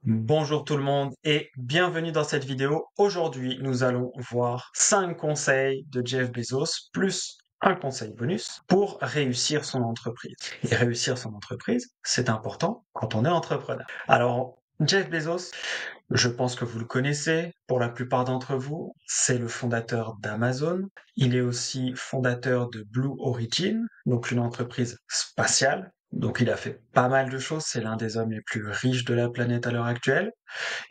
Bonjour tout le monde et bienvenue dans cette vidéo. Aujourd'hui, nous allons voir 5 conseils de Jeff Bezos plus un conseil bonus pour réussir son entreprise. Et réussir son entreprise, c'est important quand on est entrepreneur. Alors, Jeff Bezos, je pense que vous le connaissez pour la plupart d'entre vous, c'est le fondateur d'Amazon. Il est aussi fondateur de Blue Origin, donc une entreprise spatiale. Donc il a fait pas mal de choses, c'est l'un des hommes les plus riches de la planète à l'heure actuelle.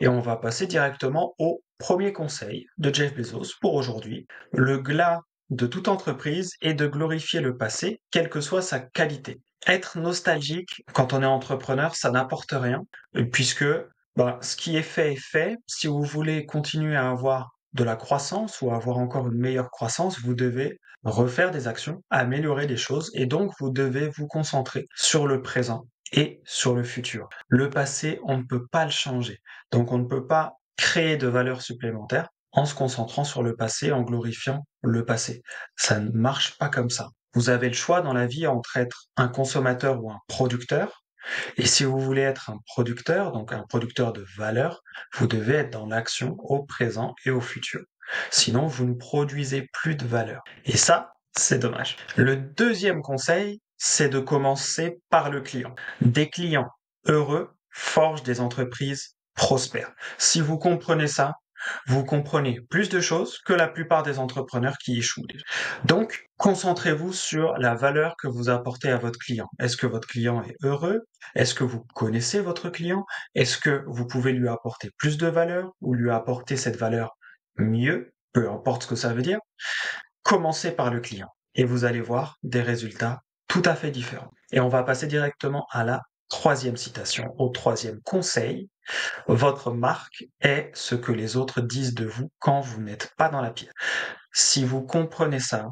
Et on va passer directement au premier conseil de Jeff Bezos pour aujourd'hui. Le glas de toute entreprise est de glorifier le passé, quelle que soit sa qualité. Être nostalgique quand on est entrepreneur, ça n'apporte rien, puisque ce qui est fait est fait. Si vous voulez continuer à avoir de la croissance ou avoir encore une meilleure croissance, vous devez refaire des actions, améliorer les choses, et donc vous devez vous concentrer sur le présent et sur le futur. Le passé, on ne peut pas le changer. Donc on ne peut pas créer de valeur supplémentaire en se concentrant sur le passé, en glorifiant le passé. Ça ne marche pas comme ça. Vous avez le choix dans la vie entre être un consommateur ou un producteur. Et si vous voulez être un producteur, donc un producteur de valeur, vous devez être dans l'action au présent et au futur. Sinon, vous ne produisez plus de valeur. Et ça, c'est dommage. Le deuxième conseil, c'est de commencer par le client. Des clients heureux forgent des entreprises prospères. Si vous comprenez ça, vous comprenez plus de choses que la plupart des entrepreneurs qui échouent déjà. Donc, concentrez-vous sur la valeur que vous apportez à votre client. Est-ce que votre client est heureux? Est-ce que vous connaissez votre client? Est-ce que vous pouvez lui apporter plus de valeur ou lui apporter cette valeur mieux? Peu importe ce que ça veut dire. Commencez par le client et vous allez voir des résultats tout à fait différents. Et on va passer directement à la troisième citation, au troisième conseil. Votre marque est ce que les autres disent de vous quand vous n'êtes pas dans la pièce. Si vous comprenez ça,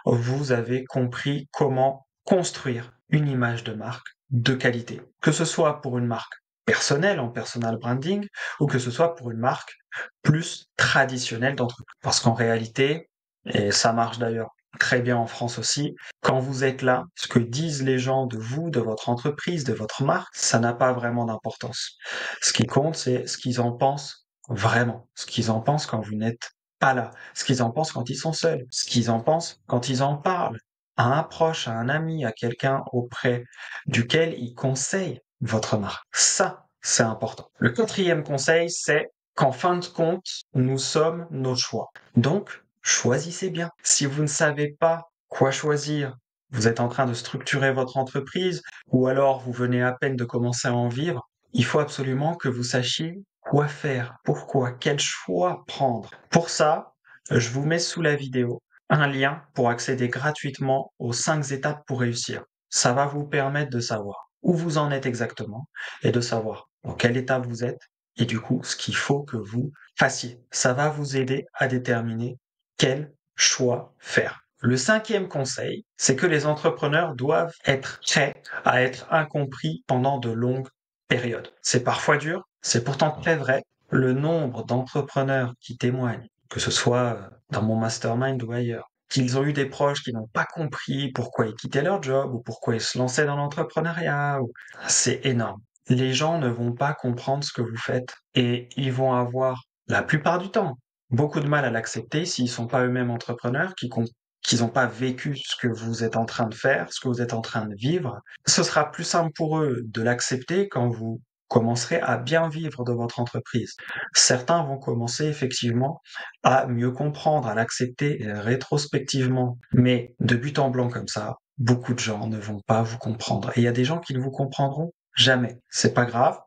vous avez compris comment construire une image de marque de qualité. Que ce soit pour une marque personnelle en personal branding ou que ce soit pour une marque plus traditionnelle d'entreprise. Parce qu'en réalité, et ça marche d'ailleurs très bien en France aussi, quand vous êtes là, ce que disent les gens de vous, de votre entreprise, de votre marque, ça n'a pas vraiment d'importance. Ce qui compte, c'est ce qu'ils en pensent vraiment, ce qu'ils en pensent quand vous n'êtes pas là, ce qu'ils en pensent quand ils sont seuls, ce qu'ils en pensent quand ils en parlent à un proche, à un ami, à quelqu'un auprès duquel ils conseillent votre marque. Ça, c'est important. Le quatrième conseil, c'est qu'en fin de compte, nous sommes nos choix. Donc, choisissez bien. Si vous ne savez pas quoi choisir, vous êtes en train de structurer votre entreprise ou alors vous venez à peine de commencer à en vivre, il faut absolument que vous sachiez quoi faire, pourquoi, quel choix prendre. Pour ça, je vous mets sous la vidéo un lien pour accéder gratuitement aux 5 étapes pour réussir. Ça va vous permettre de savoir où vous en êtes exactement et de savoir dans quelle étape vous êtes et du coup ce qu'il faut que vous fassiez. Ça va vous aider à déterminer quel choix faire. Le cinquième conseil, c'est que les entrepreneurs doivent être prêts à être incompris pendant de longues périodes. C'est parfois dur, c'est pourtant très vrai. Le nombre d'entrepreneurs qui témoignent, que ce soit dans mon mastermind ou ailleurs, qu'ils ont eu des proches qui n'ont pas compris pourquoi ils quittaient leur job ou pourquoi ils se lançaient dans l'entrepreneuriat, c'est énorme. Les gens ne vont pas comprendre ce que vous faites et ils vont avoir, la plupart du temps, beaucoup de mal à l'accepter s'ils sont pas eux-mêmes entrepreneurs, qu'ils n'ont pas vécu ce que vous êtes en train de faire, ce que vous êtes en train de vivre. Ce sera plus simple pour eux de l'accepter quand vous commencerez à bien vivre de votre entreprise. Certains vont commencer effectivement à mieux comprendre, à l'accepter rétrospectivement. Mais de but en blanc comme ça, beaucoup de gens ne vont pas vous comprendre. Et il y a des gens qui ne vous comprendront jamais. C'est pas grave.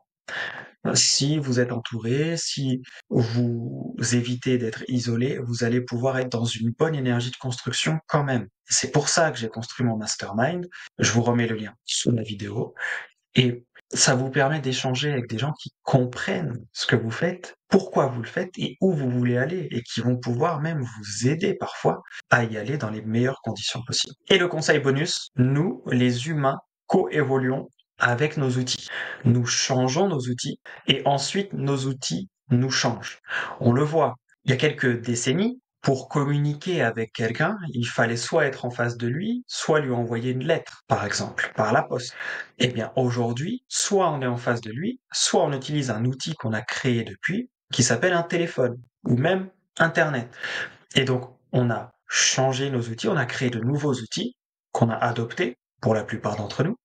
Si vous êtes entouré, si vous évitez d'être isolé, vous allez pouvoir être dans une bonne énergie de construction quand même. C'est pour ça que j'ai construit mon mastermind. Je vous remets le lien sous la vidéo. Et ça vous permet d'échanger avec des gens qui comprennent ce que vous faites, pourquoi vous le faites et où vous voulez aller et qui vont pouvoir même vous aider parfois à y aller dans les meilleures conditions possibles. Et le conseil bonus, nous, les humains, coévoluons avec nos outils. Nous changeons nos outils et ensuite nos outils nous changent. On le voit, il y a quelques décennies, Pour communiquer avec quelqu'un, il fallait soit être en face de lui, soit lui envoyer une lettre, par exemple, par la poste. Eh bien, aujourd'hui, soit on est en face de lui, soit on utilise un outil qu'on a créé depuis, qui s'appelle un téléphone, ou même Internet. Et donc, on a changé nos outils, on a créé de nouveaux outils qu'on a adoptés pour la plupart d'entre nous.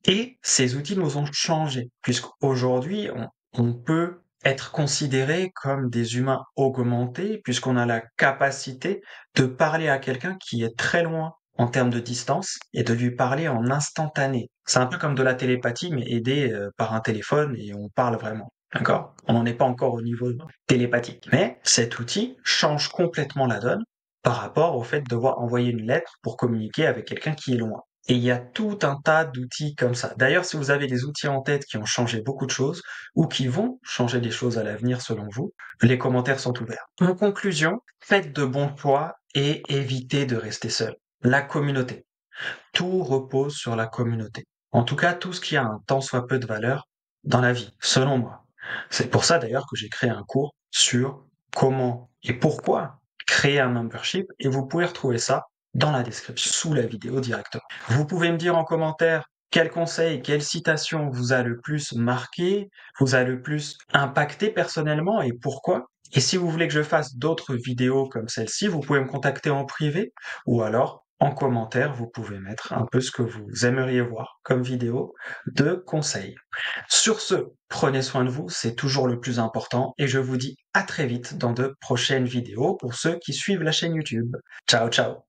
Et ces outils nous ont changé, puisqu'aujourd'hui, on peut être considéré comme des humains augmentés, puisqu'on a la capacité de parler à quelqu'un qui est très loin en termes de distance et de lui parler en instantané. C'est un peu comme de la télépathie, mais aidé par un téléphone et on parle vraiment. D'accord? On n'en est pas encore au niveau télépathique. Mais cet outil change complètement la donne par rapport au fait de devoir envoyer une lettre pour communiquer avec quelqu'un qui est loin. Et il y a tout un tas d'outils comme ça. D'ailleurs, si vous avez des outils en tête qui ont changé beaucoup de choses ou qui vont changer des choses à l'avenir selon vous, les commentaires sont ouverts. En conclusion, faites de bons choix et évitez de rester seul. La communauté. Tout repose sur la communauté. En tout cas, tout ce qui a un tant soit peu de valeur dans la vie, selon moi. C'est pour ça d'ailleurs que j'ai créé un cours sur comment et pourquoi créer un membership et vous pouvez retrouver ça dans la description, sous la vidéo directement. Vous pouvez me dire en commentaire quel conseil, quelle citation vous a le plus marqué, vous a le plus impacté personnellement et pourquoi. Et si vous voulez que je fasse d'autres vidéos comme celle-ci, vous pouvez me contacter en privé ou alors en commentaire, vous pouvez mettre un peu ce que vous aimeriez voir comme vidéo de conseils. Sur ce, prenez soin de vous, c'est toujours le plus important et je vous dis à très vite dans de prochaines vidéos pour ceux qui suivent la chaîne YouTube. Ciao ciao!